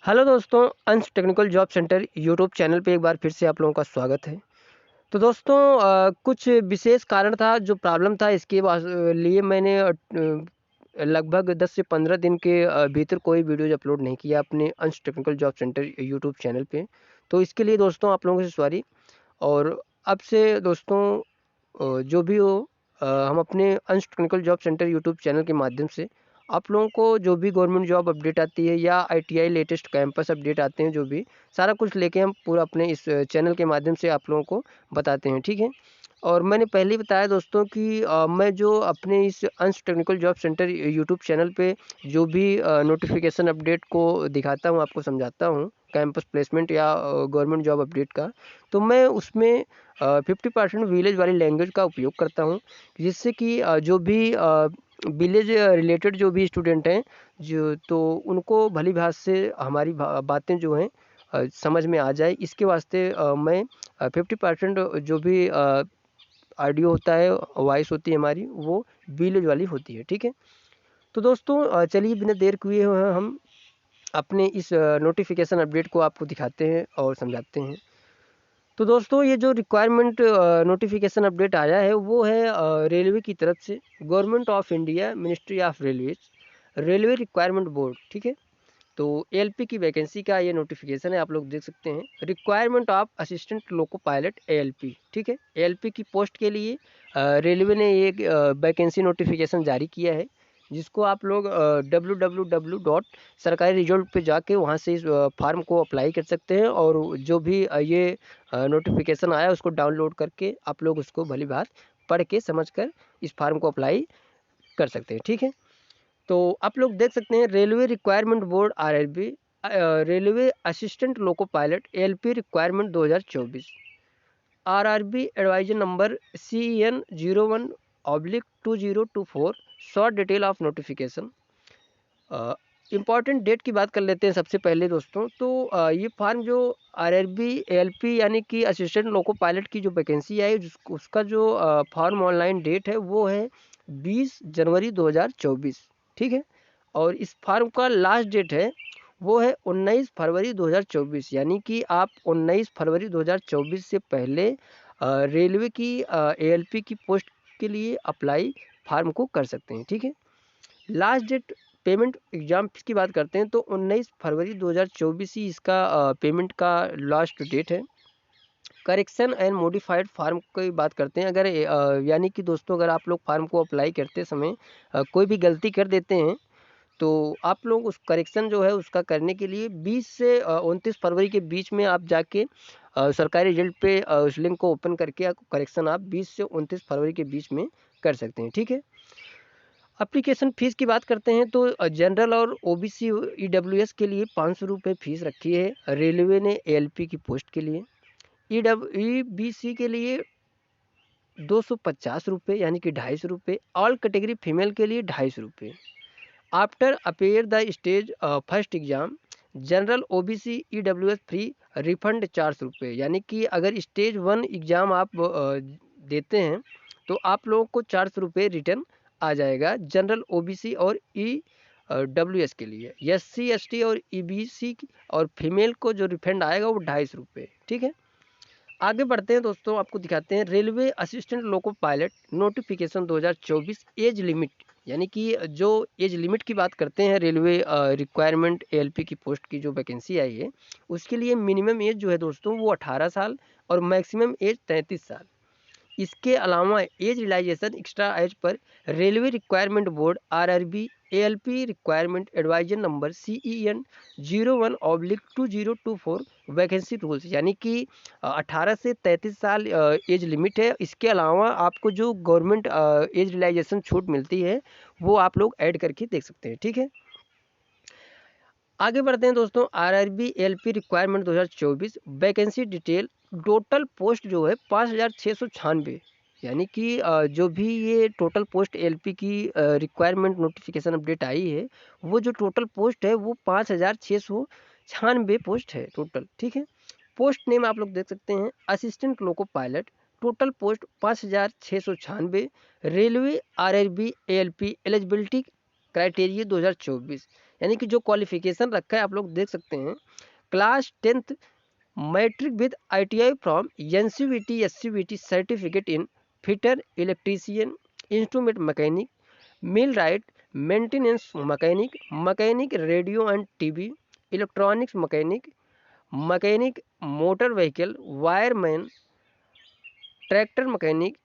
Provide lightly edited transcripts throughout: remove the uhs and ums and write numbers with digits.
Hello दोस्तों, अंश technical job centre YouTube channel पे एक बार फिर से आप लोगों का स्वागत है। तो दोस्तों कुछ विशेष कारण था, जो प्रॉब्लम था इसके लिए मैंने लगभग 10 से 15 दिन के भीतर कोई वीडियोज़ अपलोड नहीं किया अपने अंश technical job centre YouTube channel पे। तो इसके लिए दोस्तों आप लोगों से सॉरी। और अब से दोस्तों जो भी हो, हम अपने अंश technical job centre YouTube channel के माध्यम से आप लोगों को जो भी गवर्नमेंट जॉब अपडेट आती है या आईटीआई लेटेस्ट कैंपस अपडेट आते हैं, जो भी सारा कुछ लेके हम पूरा अपने इस चैनल के माध्यम से आप लोगों को बताते हैं, ठीक है। और मैंने पहले ही बताया दोस्तों कि मैं जो अपने इस अंश technical job centre YouTube channel पे जो भी नोटिफिकेशन अपडेट को दिखाता हूँ, आपको समझाता हूँ कैंपस प्लेसमेंट या गवर्नमेंट जॉब अपडेट का, तो मैं उसमें 50% विलेज वाली लैंग्वेज का उपयोग करता हूँ, जिससे कि जो भी विलेज रिलेटेड जो भी स्टूडेंट हैं, जो तो उनको भली भात से हमारी बातें जो हैं समझ में आ जाए, इसके वास्ते मैं 50% जो भी ऑडियो होता है, वॉइस होती है हमारी, वो विलेज वाली होती है, ठीक है। तो दोस्तों चलिए बिना देर किए हुए हम अपने इस नोटिफिकेशन अपडेट को आपको दिखाते हैं और समझाते हैं। तो दोस्तों ये जो रिक्वायरमेंट नोटिफिकेशन अपडेट आया है, वो है रेलवे की तरफ से, government of India, ministry of railways, railway recruitment board, ठीक है। तो एएलपी की वैकेंसी का ये नोटिफिकेशन है, आप लोग देख सकते हैं, requirement of assistant loco pilot ALP, ठीक है। एएलपी की पोस्ट के लिए रेलवे ने एक वैकेंसी नोटिफिकेशन जारी किया है, जिसको आप लोग www. सरकारी रिजल्ट पे जाके वहाँ से इस फार्म को अप्लाई कर सकते हैं, और जो भी ये नोटिफिकेशन आया उसको डाउनलोड करके आप लोग उसको भली बात पढ़ के समझ कर इस फार्म को अप्लाई कर सकते हैं, ठीक है। तो आप लोग देख सकते हैं, railway recruitment board RRB, railway assistant loco pilot ALP recruitment 2024, RRB advisor number CEN01/2024, short detail of notification. Important date की बात कर लेते हैं सबसे पहले दोस्तों। तो ये फार्म जो आरआरबी एएलपी यानी कि असिस्टेंट लोको पायलट की जो वैकेंसी आई, उसका जो फॉर्म ऑनलाइन डेट है, वो है 20 जनवरी 2024, ठीक है। और इस फार्म का लास्ट डेट है, वो है 19 फरवरी 2024, यानी कि आप 19 फरवरी 2024 से पहले रेलवे की एएलपी की पोस्ट के लिए अप्लाई फार्म को कर सकते हैं, ठीक है। लास्ट डेट पेमेंट एग्जाम की बात करते हैं, तो 19 फरवरी 2024 ही इसका पेमेंट का लास्ट डेट है। करेक्शन एंड मॉडिफाइड फार्म की बात करते हैं, अगर यानी कि दोस्तों अगर आप लोग फार्म को अप्लाई करते समय कोई भी गलती कर देते हैं, तो आप लोग उस करेक्शन जो है उसका करने के लिए 20 से 29 फरवरी के बीच में आप जाके सरकारी रिजल्ट पे उस लिंक को ओपन करके करेक्शन आप 20 से 29 फरवरी के बीच में कर सकते हैं, ठीक है। एप्लीकेशन फ़ीस की बात करते हैं, तो जनरल और ओबीसी ईडब्ल्यूएस के लिए 500 रुपये फ़ीस रखी है रेलवे ने एएलपी की पोस्ट के लिए। ईबीसी के लिए 250 रुपये, यानी कि 250 रुपये। ऑल कैटेगरी फीमेल के लिए 250 रुपये। After appear the stage first exam, general OBC EWS free, refund 400 रुपये, यानी कि अगर स्टेज 1 एग्ज़ाम आप देते हैं, तो आप लोगों को 400 रुपये रिटर्न आ जाएगा, जनरल ओबीसी और डब्ल्यूएस के लिए। एससी एसटी और ईबीसी और फीमेल को जो रिफंड आएगा वो 250 रुपये, ठीक है। आगे बढ़ते हैं दोस्तों, आपको दिखाते हैं railway assistant loco pilot notification 2024 age limit, यानी कि जो एज लिमिट की बात करते हैं, रेलवे रिक्वायरमेंट एएलपी की पोस्ट की जो वैकेंसी आई है, उसके लिए मिनिमम एज जो है दोस्तों वो 18 साल और मैक्सिमम एज 33 साल। इसके अलावा एज रियलाइजेशन एक्स्ट्रा एज पर railway recruitment board RRB ALP recruitment advisor number CEN01/2024 vacancy rules, यानी कि 18 से 33 साल एज लिमिट है। इसके अलावा आपको जो गवर्नमेंट एज रियलाइजेशन छूट मिलती है, वो आप लोग ऐड करके देख सकते हैं, ठीक है। आगे बढ़ते हैं दोस्तों, RRB ALP recruitment 2024 vacancy detail. Total post जो है 5696, यानी कि जो भी ये टोटल पोस्ट एएलपी की रिक्वायरमेंट नोटिफिकेशन अपडेट आई है, वो जो टोटल पोस्ट है वो 5696 पोस्ट है टोटल, ठीक है। पोस्ट नेम आप लोग देख सकते हैं, assistant loco pilot. Total post 5696। Railway RRB ALP eligibility criteria 2024, यानी कि जो क्वालिफिकेशन रखा है आप लोग देख सकते हैं, class 10th matric with ITI from NCVT SCVT certificate in fitter, electrician, instrument mechanic, millwright, maintenance mechanic, mechanic radio and TV, electronics mechanic, mechanic motor vehicle, wireman, tractor mechanic,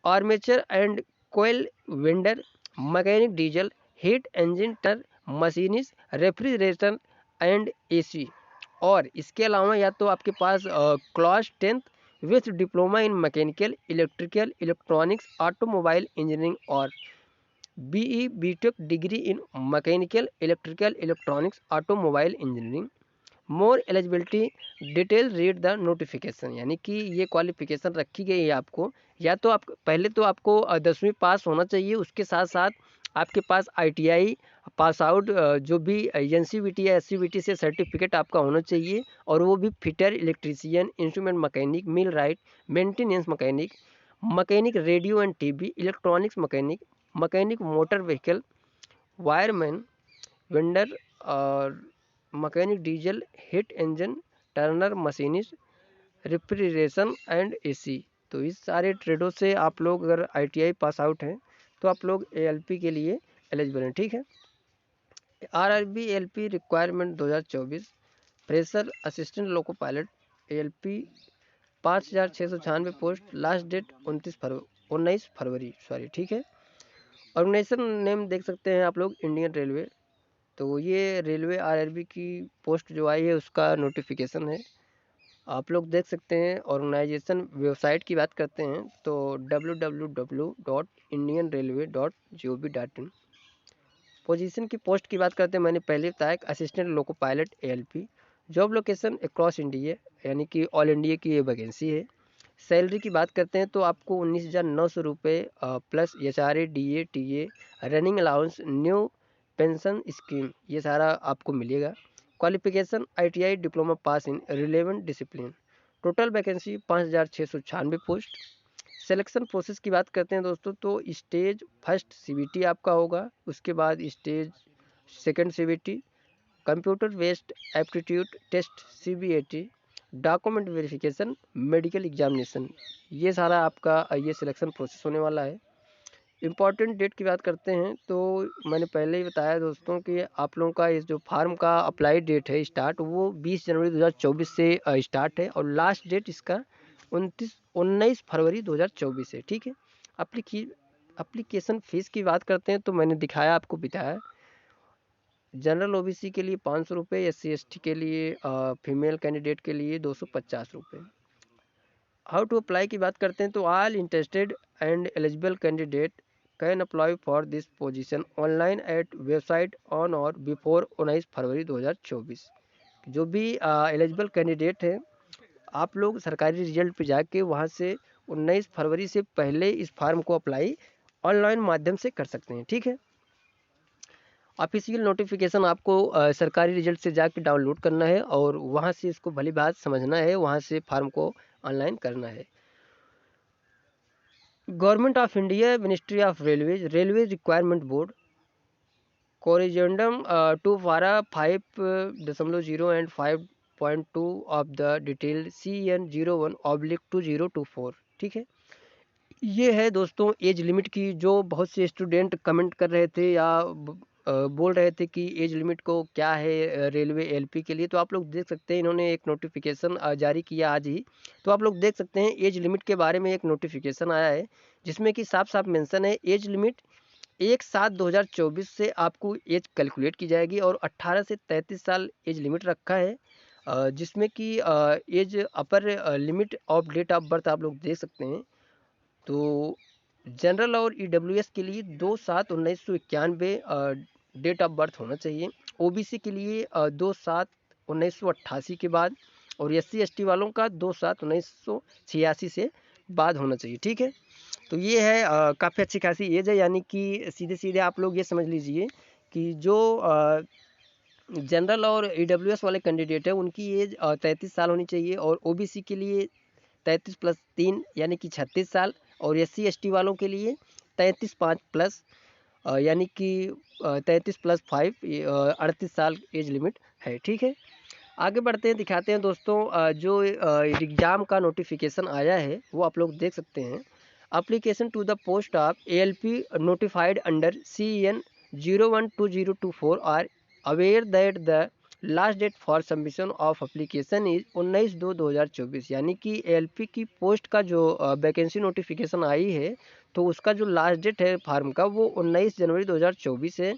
armature and coil winder, mechanic diesel, heat engine टर, machinist, refrigerator and AC। और इसके अलावा या तो आपके पास class 10th with diploma in mechanical, electrical, electronics, automobile engineering और BE BTech degree in mechanical, electrical, electronics, automobile engineering. More eligibility detail read the notification, यानी कि ये क्वालिफिकेशन रखी गई है आपको। या तो आप पहले तो आपको 10वीं पास होना चाहिए, उसके साथ साथ आपके पास ITI पास आउट जो भी NCVT या SCVT से सर्टिफिकेट आपका होना चाहिए, और वो भी fitter, electrician, instrument mechanic, millwright, maintenance mechanic, mechanic radio and TV, electronics mechanic, mechanic motor vehicle, wireman, winder और mechanic diesel, heat engine, turner, machinist, refrigeration and AC। तो इस सारे ट्रेडों से आप लोग अगर ITI पास आउट हैं तो आप लोग ALP के लिए एलिजिबल हैं, ठीक है। RRB ALP रिक्वायरमेंट 2024, प्रेशर assistant loco pilot ALP 5696 post, last date 19 फरवरी सॉरी, ठीक है। ऑर्गेनाइजेशन नेम देख सकते हैं आप लोग, इंडियन रेलवे। तो ये रेलवे RRB की पोस्ट जो आई है उसका नोटिफिकेशन है, आप लोग देख सकते हैं। ऑर्गेनाइजेशन वेबसाइट की बात करते हैं तो www.indianrailway.gov.in। पोजीशन की पोस्ट की बात करते हैं, मैंने पहले बताया assistant loco pilot ALP। Job location across India, यानी कि ऑल इंडिया की ये वैकेंसी है। सैलरी की बात करते हैं तो आपको 19,900 रुपये plus HRA DA TA, running allowance, new pension scheme, ये सारा आपको मिलेगा। क्वालिफिकेशन ITI डिप्लोमा पास इन relevant discipline. Total vacancy 5,696 post. Selection process की बात करते हैं दोस्तों तो स्टेज फर्स्ट CBT आपका होगा, उसके बाद stage second CBT, computer based aptitude test CBAT, document verification, medical examination, ये सारा आपका ये सिलेक्शन प्रोसेस होने वाला है। इम्पॉर्टेंट डेट की बात करते हैं तो मैंने पहले ही बताया दोस्तों कि आप लोगों का इस जो फार्म का अप्लाई डेट है स्टार्ट, वो 20 जनवरी 2024 से स्टार्ट है, और लास्ट डेट इसका 19 फरवरी 2024 है, ठीक है। अप्लीकेशन फ़ीस की बात करते हैं तो मैंने दिखाया आपको बताया, जनरल OBC के लिए 500 रुपये, SC ST के लिए फीमेल कैंडिडेट के लिए 250 रुपये। हाउ टू अप्लाई की बात करते हैं तो all interested and eligible candidate can apply for this position online at website on और बिफोर 19 फरवरी 2024। जो भी एलिजिबल कैंडिडेट है आप लोग सरकारी रिजल्ट पे जाके वहाँ से 19 फरवरी से पहले इस फार्म को अप्लाई ऑनलाइन माध्यम से कर सकते हैं, ठीक है। ऑफिशियल नोटिफिकेशन आपको सरकारी रिजल्ट से जाके डाउनलोड करना है और वहाँ से इसको भली बात समझना है, वहाँ से फार्म को ऑनलाइन करना है। Government of India, ministry of railway recruitment board, corrigendum to para 5.0 and 5.2 of the detailed CN01/2024, ठीक है। ये है दोस्तों एज लिमिट की, जो बहुत से स्टूडेंट कमेंट कर रहे थे या बोल रहे थे कि एज लिमिट को क्या है रेलवे LP के लिए। तो आप लोग देख सकते हैं इन्होंने एक नोटिफिकेशन जारी किया आज ही। तो आप लोग देख सकते हैं एज लिमिट के बारे में एक नोटिफिकेशन आया है, जिसमें कि साफ साफ मेंशन है एज लिमिट 1/7/2024 से आपको एज कैलकुलेट की जाएगी, और 18 से 33 साल एज लिमिट रखा है, जिसमें कि age upper limit of date of birth आप लोग देख सकते हैं। तो जनरल और EWS के लिए 2/7/1991 डेट ऑफ बर्थ होना चाहिए। OBC के लिए 2/7/1988 के बाद, और SC ST वालों का 2/7/1986 से बाद होना चाहिए, ठीक है। तो ये है काफ़ी अच्छी खासी एज है, यानी कि सीधे सीधे आप लोग ये समझ लीजिए कि जो जनरल और EWS वाले कैंडिडेट है उनकी एज 33 साल होनी चाहिए, और OBC के लिए 33 + 3 यानी कि 36 साल, और SC ST वालों के लिए 33 5 प्लस यानी कि 33+5 38 साल एज लिमिट है। ठीक है, आगे बढ़ते हैं, दिखाते हैं दोस्तों जो एग्ज़ाम का नोटिफिकेशन आया है वो आप लोग देख सकते हैं। Application to the post of ALP notified under CEN 012024 are aware that the last date for submission of application is 19/2/2024। यानी कि ALP की पोस्ट का जो वैकेंसी नोटिफिकेशन आई है तो उसका जो लास्ट डेट है फार्म का वो 19 जनवरी 2024 है।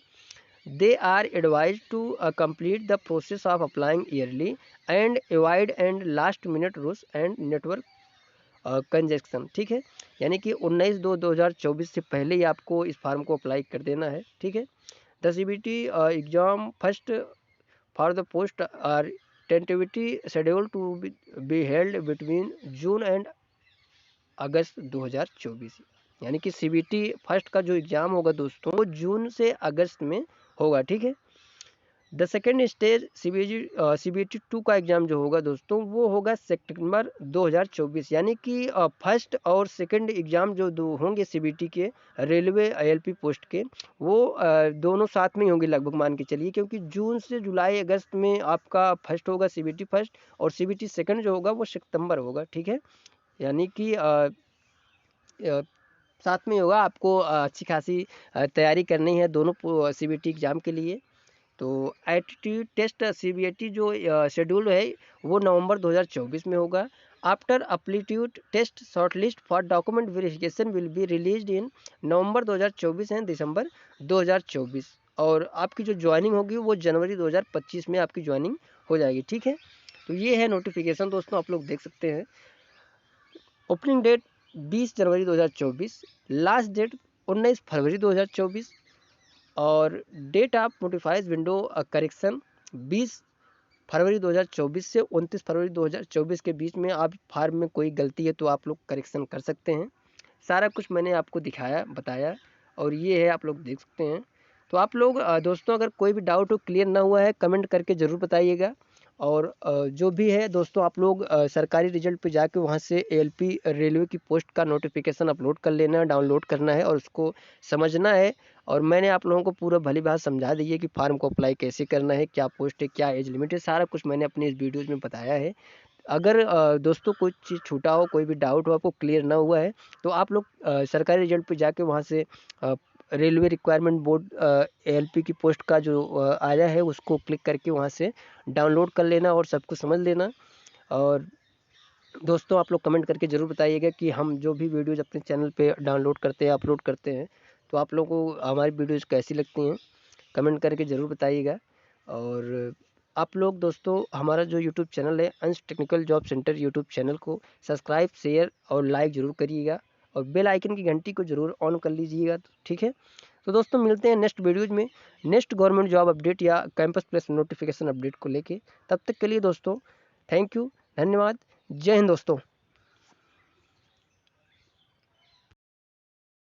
They are advised to complete the process of applying yearly and avoid and last minute rush and network conjunction. ठीक है, यानी कि 19/2/2024 से पहले ही आपको इस फार्म को अप्लाई कर देना है। ठीक है, the CBT exam first for the post are tentatively scheduled to be held between June and August 2024। यानी कि CBT फर्स्ट का जो एग्ज़ाम होगा दोस्तों वो जून से अगस्त में होगा। ठीक है, द सेकेंड स्टेज CBT 2 का एग्ज़ाम जो होगा दोस्तों वो होगा सितंबर 2024। यानी कि फर्स्ट और सेकेंड एग्ज़ाम जो दो होंगे CBT के रेलवे ALP पोस्ट के वो दोनों साथ में ही होंगे लगभग, मान के चलिए, क्योंकि जून से जुलाई अगस्त में आपका फर्स्ट होगा CBT फर्स्ट और CBT सेकेंड जो होगा वो सितंबर होगा। ठीक है, यानी कि साथ में होगा, आपको अच्छी खासी तैयारी करनी है दोनों CBT एग्ज़ाम के लिए। तो एप्टीट्यूड टेस्ट CBT जो शेड्यूल है वो नवंबर 2024 में होगा। After aptitude test shortlist for document verification will be released in November 2024 एंड दिसंबर 2024। और आपकी जो ज्वाइनिंग होगी वो जनवरी 2025 में आपकी ज्वाइनिंग हो जाएगी। ठीक है, तो ये है नोटिफिकेशन दोस्तों, आप लोग देख सकते हैं। ओपनिंग डेट 20 जनवरी 2024, लास्ट डेट 19 फरवरी 2024 और date of notifies window correction 20 फरवरी 2024 से 29 फरवरी 2024 के बीच में आप फार्म में कोई गलती है तो आप लोग करेक्शन कर सकते हैं। सारा कुछ मैंने आपको दिखाया बताया और ये है, आप लोग देख सकते हैं। तो आप लोग दोस्तों अगर कोई भी डाउट हो क्लियर ना हुआ है कमेंट करके ज़रूर बताइएगा। और जो भी है दोस्तों आप लोग सरकारी रिजल्ट पे जाके वहाँ से ALP रेलवे की पोस्ट का नोटिफिकेशन अपलोड कर लेना है, डाउनलोड करना है और उसको समझना है। और मैंने आप लोगों को पूरा भली बात समझा दी है कि फार्म को अप्लाई कैसे करना है, क्या पोस्ट है, क्या एज लिमिट है, सारा कुछ मैंने अपनी इस वीडियोज़ में बताया है। अगर दोस्तों कोई चीज़ छूटा हो, कोई भी डाउट हो, आपको क्लियर ना हुआ है तो आप लोग सरकारी रिजल्ट पे जाके वहाँ से रेलवे रिक्वायरमेंट बोर्ड ALP की पोस्ट का जो आया है उसको क्लिक करके वहाँ से डाउनलोड कर लेना और सब कुछ समझ लेना। और दोस्तों आप लोग कमेंट करके ज़रूर बताइएगा कि हम जो भी वीडियोज़ अपने चैनल पे डाउनलोड करते हैं, अपलोड करते हैं, तो आप लोगों को हमारी वीडियोज़ कैसी लगती हैं कमेंट करके ज़रूर बताइएगा। और आप लोग दोस्तों हमारा जो यूट्यूब चैनल है अंश technical job centre YouTube channel को सब्सक्राइब, शेयर और लाइक ज़रूर करिएगा और बेल आइकन की घंटी को ज़रूर ऑन कर लीजिएगा। ठीक है, तो दोस्तों मिलते हैं नेक्स्ट वीडियोज़ में नेक्स्ट गवर्नमेंट जॉब अपडेट या कैंपस प्लेस नोटिफिकेशन अपडेट को लेके। तब तक के लिए दोस्तों थैंक यू, धन्यवाद, जय हिंद दोस्तों।